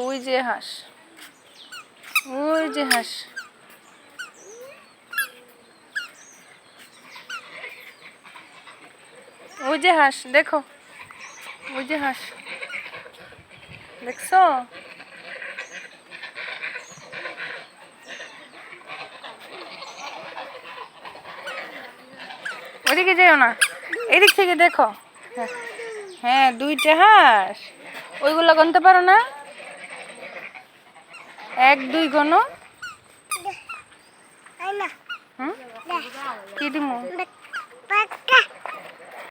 ওই যে হাঁস, ওই যে হাঁস। ওই যে হাঁস, দেখো ওই যে হাঁস, দেখছো? ওইদিকে যেও না, এদিক থেকে দেখো। হ্যাঁ, দুইটা হাঁস। ওইগুলো গুনতে পারো না? 1 2 গোনো। হুম, কি দিমু?